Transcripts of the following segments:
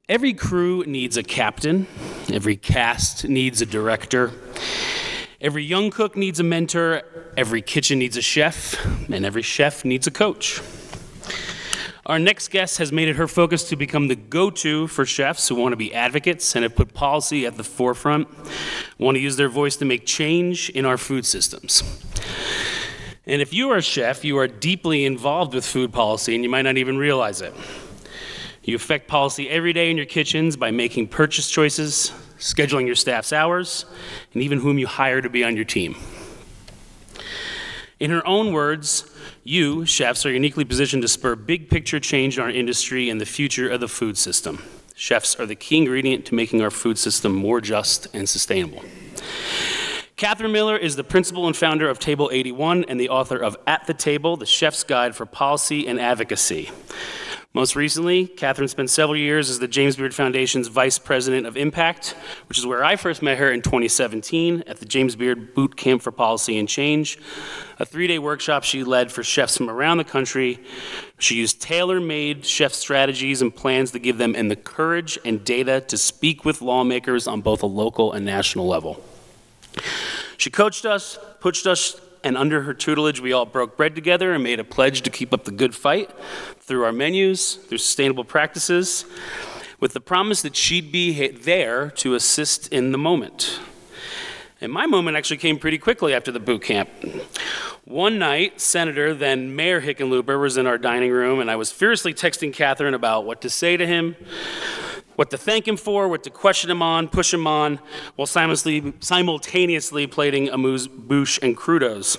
Every crew needs a captain, every cast needs a director, every young cook needs a mentor, every kitchen needs a chef, and every chef needs a coach. Our next guest has made it her focus to become the go-to for chefs who want to be advocates and have put policy at the forefront, want to use their voice to make change in our food systems. And if you are a chef, you are deeply involved with food policy and you might not even realize it. You affect policy every day in your kitchens by making purchase choices, scheduling your staff's hours, and even whom you hire to be on your team. In her own words, you, chefs, are uniquely positioned to spur big picture change in our industry and the future of the food system. Chefs are the key ingredient to making our food system more just and sustainable. Katherine Miller is the principal and founder of Table 81 and the author of At the Table, The Chef's Guide for Policy and Advocacy. Most recently, Katherine spent several years as the James Beard Foundation's Vice President of Impact, which is where I first met her in 2017 at the James Beard Boot Camp for Policy and Change, a 3-day workshop she led for chefs from around the country. She used tailor-made chef strategies and plans to give them the courage and data to speak with lawmakers on both a local and national level. She coached us, pushed us, and under her tutelage, we all broke bread together and made a pledge to keep up the good fight through our menus, through sustainable practices, with the promise that she'd be there to assist in the moment. And my moment actually came pretty quickly after the boot camp. One night, Senator, then Mayor Hickenlooper, was in our dining room, and I was fiercely texting Katherine about what to say to him, what to thank him for, what to question him on, push him on, while simultaneously plating amuse-bouche and crudos.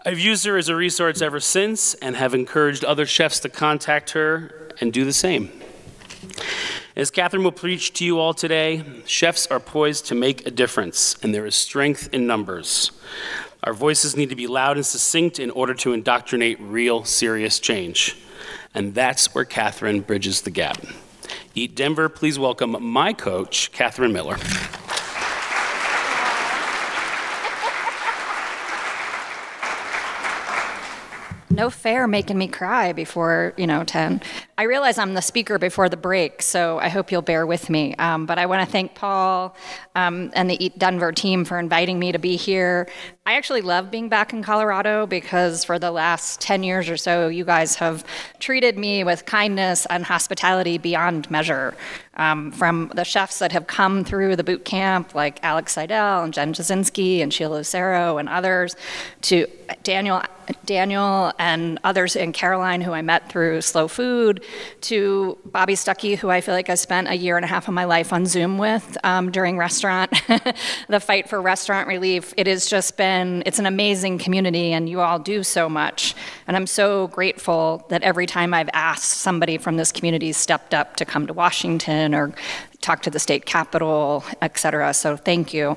I've used her as a resource ever since and have encouraged other chefs to contact her and do the same. As Katherine will preach to you all today, chefs are poised to make a difference, and there is strength in numbers. Our voices need to be loud and succinct in order to indoctrinate real, serious change. And that's where Katherine bridges the gap. Eat Denver, please welcome my coach, Katherine Miller. No fair making me cry before, 10. I realize I'm the speaker before the break, so I hope you'll bear with me. But I want to thank Paul and the Eat Denver team for inviting me to be here. I actually love being back in Colorado because for the last 10 years or so, you guys have treated me with kindness and hospitality beyond measure. From the chefs that have come through the boot camp, like Alex Seidel and Jen Jasinski and Sheila Lucero and others, to Daniel and others, and Caroline, who I met through Slow Food, to Bobby Stuckey, who I feel like I spent 1.5 years of my life on Zoom with during the fight for restaurant relief. It has just been, it's an amazing community, and you all do so much. And I'm so grateful that every time I've asked, somebody from this community stepped up to come to Washington or talk to the state capitol, et cetera. So thank you.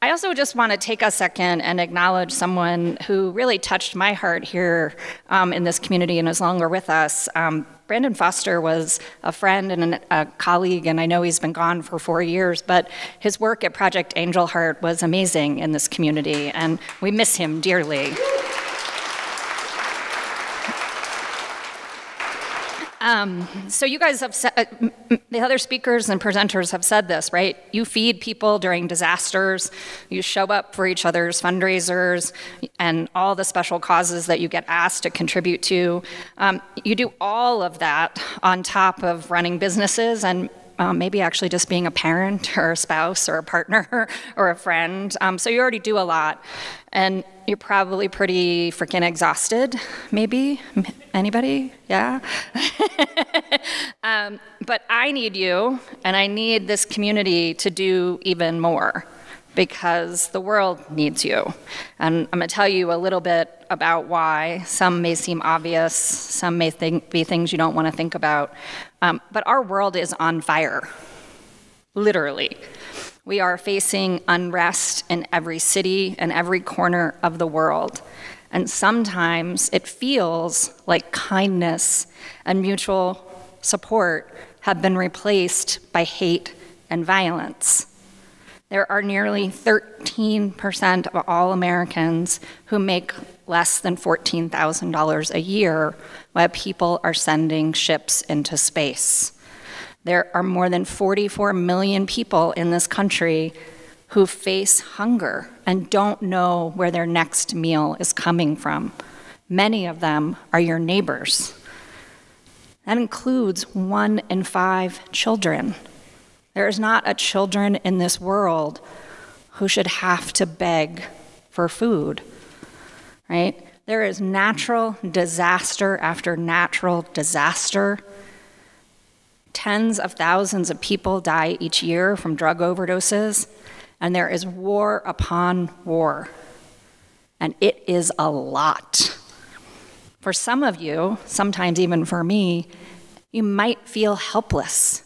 I also just want to take a second and acknowledge someone who really touched my heart here in this community and is longer with us. Brandon Foster was a friend and a colleague, and I know he's been gone for 4 years, but his work at Project Angel Heart was amazing in this community, and we miss him dearly. So you guys have said, the other speakers and presenters have said this, right? You feed people during disasters, you show up for each other's fundraisers and all the special causes that you get asked to contribute to. You do all of that on top of running businesses and maybe actually just being a parent or a spouse or a partner or a friend. So you already do a lot. And you're probably pretty freaking exhausted, maybe? Anybody? Yeah? But I need you, and I need this community to do even more, because the world needs you. And I'm gonna tell you a little bit about why. Some may seem obvious, some may be things you don't wanna think about. But our world is on fire, literally. We are facing unrest in every city and every corner of the world. And sometimes it feels like kindness and mutual support have been replaced by hate and violence. There are nearly 13% of all Americans who make less than $14,000 a year while people are sending ships into space. There are more than 44 million people in this country who face hunger and don't know where their next meal is coming from. Many of them are your neighbors. That includes 1 in 5 children. There is not a children in this world who should have to beg for food, right? There is natural disaster after natural disaster. Tens of thousands of people die each year from drug overdoses, and there is war upon war. And it is a lot. For some of you, sometimes even for me, you might feel helpless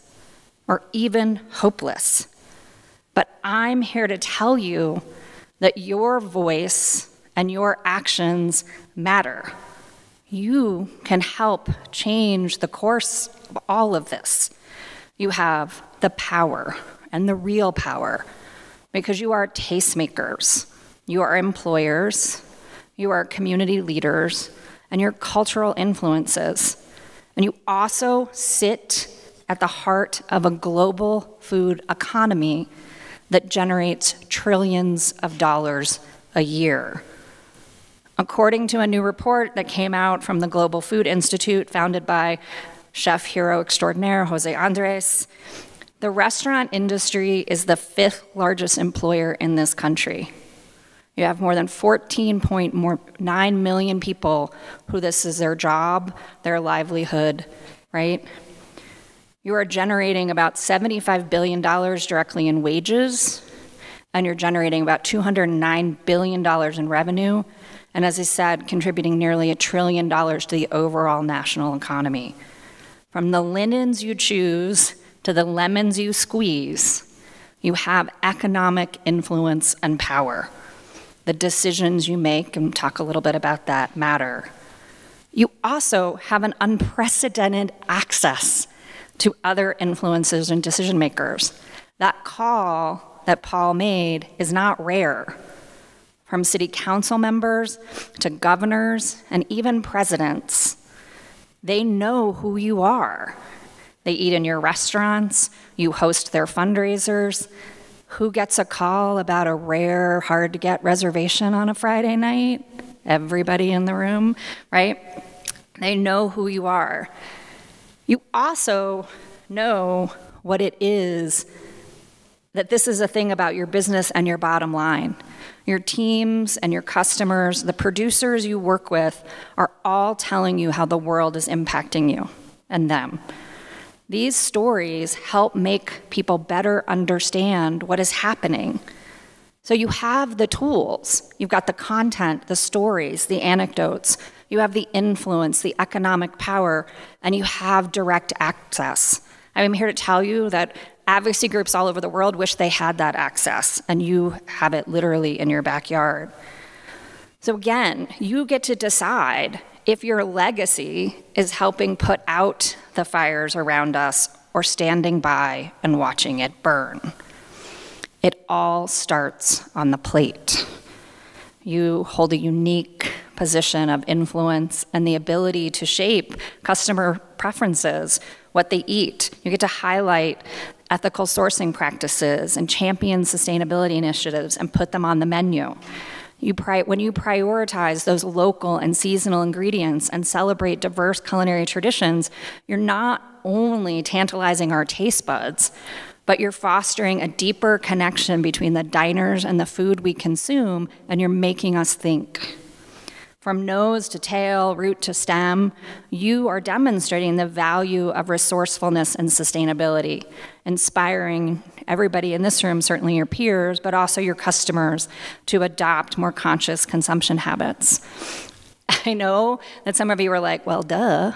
or even hopeless. But I'm here to tell you that your voice and your actions matter. You can help change the course of all of this. You have the power and the real power because you are tastemakers, you are employers, you are community leaders, and your cultural influences. And you also sit at the heart of a global food economy that generates trillions of dollars a year. According to a new report that came out from the Global Food Institute, founded by chef hero extraordinaire Jose Andres, the restaurant industry is the 5th largest employer in this country. You have more than 14.9 million people who this is their job, their livelihood, right? You are generating about $75 billion directly in wages, and you're generating about $209 billion in revenue, and as I said, contributing nearly $1 trillion to the overall national economy. From the linens you choose to the lemons you squeeze, you have economic influence and power. The decisions you make, and talk a little bit about that, matter. You also have an unprecedented access to other influencers and decision makers. That call that Paul made is not rare. From city council members to governors and even presidents, they know who you are. They eat in your restaurants, you host their fundraisers. Who gets a call about a rare, hard-to-get reservation on a Friday night? Everybody in the room, right? They know who you are. You also know what it is, that this is a thing about your business and your bottom line. Your teams and your customers, the producers you work with, are all telling you how the world is impacting you and them. These stories help make people better understand what is happening. So you have the tools. You've got the content, the stories, the anecdotes. You have the influence, the economic power, and you have direct access. I'm here to tell you that advocacy groups all over the world wish they had that access, and you have it literally in your backyard. So again, you get to decide if your legacy is helping put out the fires around us or standing by and watching it burn. It all starts on the plate. You hold a unique position of influence and the ability to shape customer preferences, what they eat. You get to highlight ethical sourcing practices and champion sustainability initiatives and put them on the menu. When you prioritize those local and seasonal ingredients and celebrate diverse culinary traditions, you're not only tantalizing our taste buds, but you're fostering a deeper connection between the diners and the food we consume, and you're making us think. From nose to tail, root to stem, you are demonstrating the value of resourcefulness and sustainability, inspiring everybody in this room, certainly your peers, but also your customers, to adopt more conscious consumption habits. I know that some of you are like, well, duh,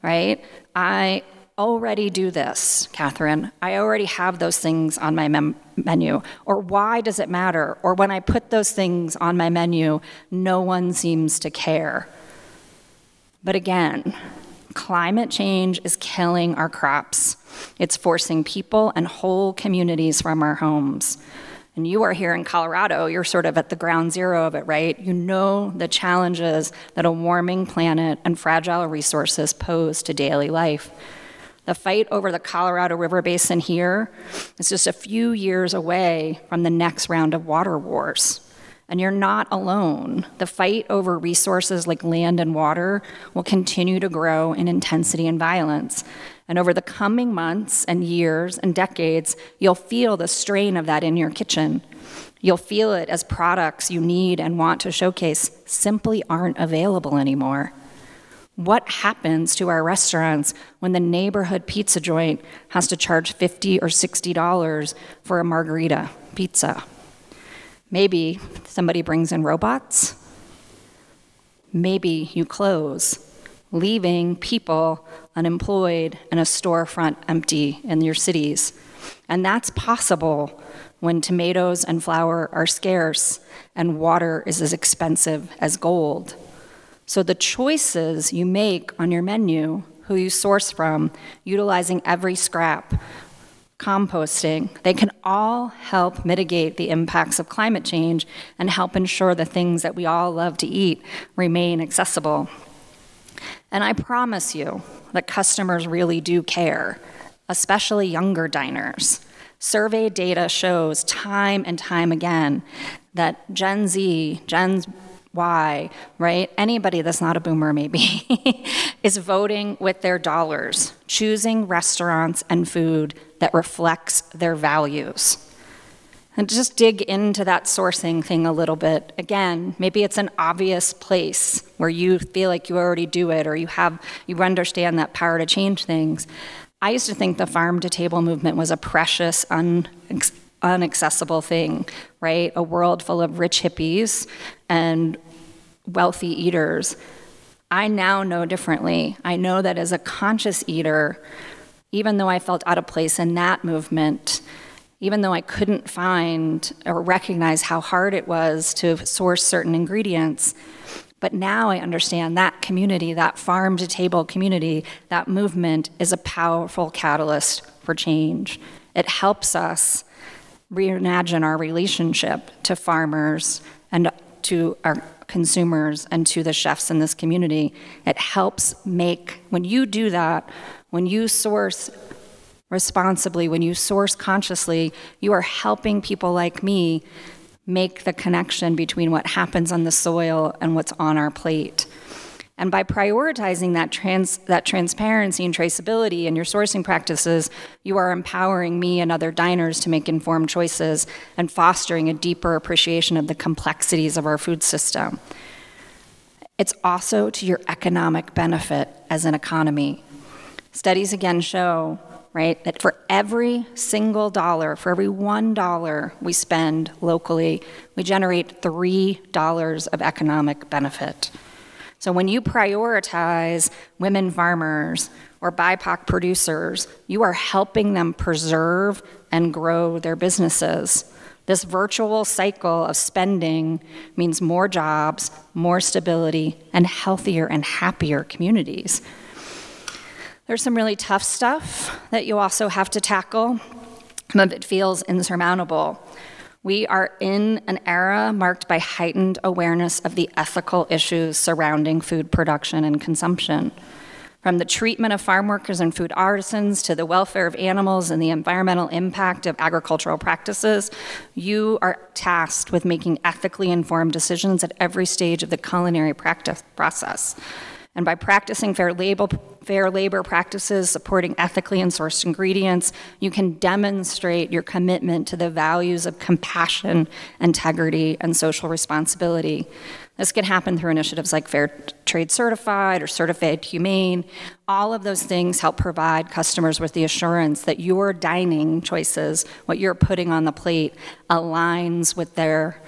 right? I already do this, Katherine. I already have those things on my menu. Or why does it matter? Or when I put those things on my menu, no one seems to care. But again, climate change is killing our crops. It's forcing people and whole communities from our homes. And you are here in Colorado, you're sort of at the ground zero of it, right? You know the challenges that a warming planet and fragile resources pose to daily life. The fight over the Colorado River Basin here is just a few years away from the next round of water wars. And you're not alone. The fight over resources like land and water will continue to grow in intensity and violence. And over the coming months and years and decades, you'll feel the strain of that in your kitchen. You'll feel it as products you need and want to showcase simply aren't available anymore. What happens to our restaurants when the neighborhood pizza joint has to charge $50 or $60 for a margarita pizza? Maybe somebody brings in robots. Maybe you close, leaving people unemployed and a storefront empty in your cities. And that's possible when tomatoes and flour are scarce and water is as expensive as gold. So the choices you make on your menu, who you source from, utilizing every scrap, composting, they can all help mitigate the impacts of climate change and help ensure the things that we all love to eat remain accessible. And I promise you that customers really do care, especially younger diners. Survey data shows time and time again that Gen Z, Gen Y, right? Anybody that's not a boomer maybe, is voting with their dollars, choosing restaurants and food that reflects their values. And just dig into that sourcing thing a little bit. Again, maybe it's an obvious place where you feel like you already do it or you understand that power to change things. I used to think the farm-to-table movement was a precious, inaccessible thing, right? A world full of rich hippies and wealthy eaters. I now know differently. I know that as a conscious eater, even though I felt out of place in that movement, even though I couldn't find or recognize how hard it was to source certain ingredients, but now I understand that community, that farm-to-table community, that movement is a powerful catalyst for change. It helps us reimagine our relationship to farmers and to our consumers and to the chefs in this community. It helps make, when you do that, when you source responsibly, when you source consciously, you are helping people like me make the connection between what happens on the soil and what's on our plate. And by prioritizing that transparency and traceability in your sourcing practices, you are empowering me and other diners to make informed choices and fostering a deeper appreciation of the complexities of our food system. It's also to your economic benefit as an economy. Studies again show, right, that for every single dollar, for every $1 we spend locally, we generate $3 of economic benefit. So when you prioritize women farmers or BIPOC producers, you are helping them preserve and grow their businesses. This virtual cycle of spending means more jobs, more stability, and healthier and happier communities. There's some really tough stuff that you also have to tackle. Some of it feels insurmountable. We are in an era marked by heightened awareness of the ethical issues surrounding food production and consumption. From the treatment of farm workers and food artisans to the welfare of animals and the environmental impact of agricultural practices, you are tasked with making ethically informed decisions at every stage of the culinary practice process. And by practicing fair labor practices, supporting ethically and sourced ingredients, you can demonstrate your commitment to the values of compassion, integrity, and social responsibility. This can happen through initiatives like Fair Trade Certified or Certified Humane. All of those things help provide customers with the assurance that your dining choices, what you're putting on the plate, aligns with their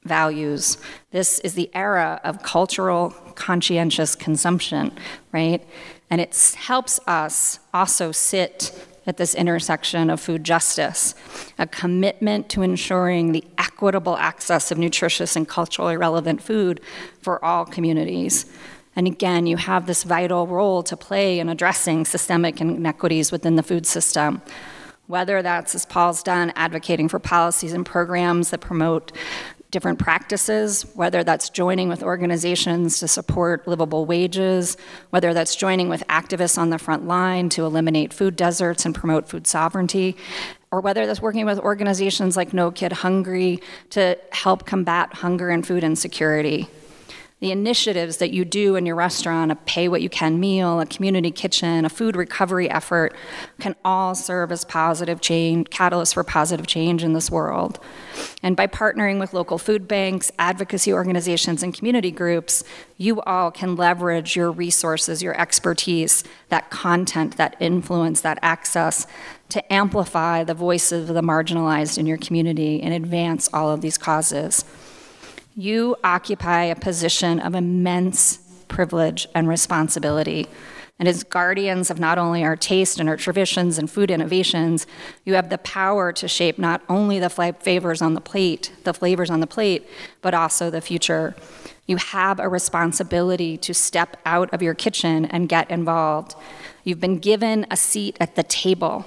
values. This is the era of cultural conscientious consumption, right? And it helps us also sit at this intersection of food justice, a commitment to ensuring the equitable access of nutritious and culturally relevant food for all communities. And again, you have this vital role to play in addressing systemic inequities within the food system. Whether that's, as Paul's done, advocating for policies and programs that promote different practices, whether that's joining with organizations to support livable wages, whether that's joining with activists on the front line to eliminate food deserts and promote food sovereignty, or whether that's working with organizations like No Kid Hungry to help combat hunger and food insecurity. The initiatives that you do in your restaurant, a pay what you can meal, a community kitchen, a food recovery effort, can all serve as positive change, catalysts for positive change in this world. And by partnering with local food banks, advocacy organizations, and community groups, you all can leverage your resources, your expertise, that content, that influence, that access to amplify the voices of the marginalized in your community and advance all of these causes. You occupy a position of immense privilege and responsibility. And as guardians of not only our taste and our traditions and food innovations, you have the power to shape not only the flavors on the plate, but also the future. You have a responsibility to step out of your kitchen and get involved. You've been given a seat at the table.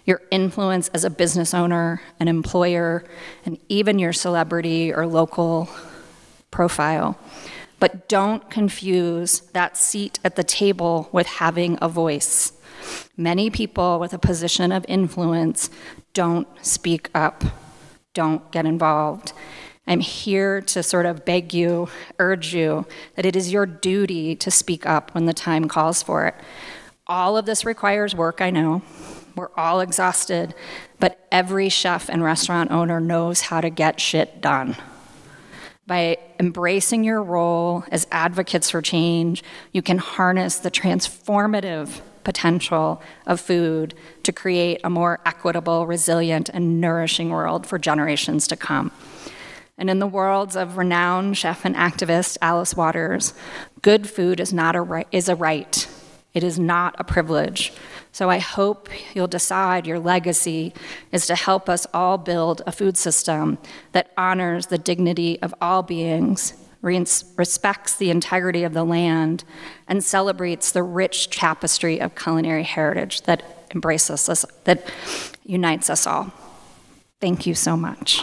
Your influence as a business owner, an employer, and even your celebrity or local profile. But don't confuse that seat at the table with having a voice. Many people with a position of influence don't speak up, don't get involved. I'm here to sort of beg you, urge you, that it is your duty to speak up when the time calls for it. All of this requires work, I know. We're all exhausted, but every chef and restaurant owner knows how to get shit done. By embracing your role as advocates for change, you can harness the transformative potential of food to create a more equitable, resilient, and nourishing world for generations to come. And in the words of renowned chef and activist Alice Waters, good food is a right. It is not a privilege. So I hope you'll decide your legacy is to help us all build a food system that honors the dignity of all beings, respects the integrity of the land, and celebrates the rich tapestry of culinary heritage that embraces us, that unites us all. Thank you so much.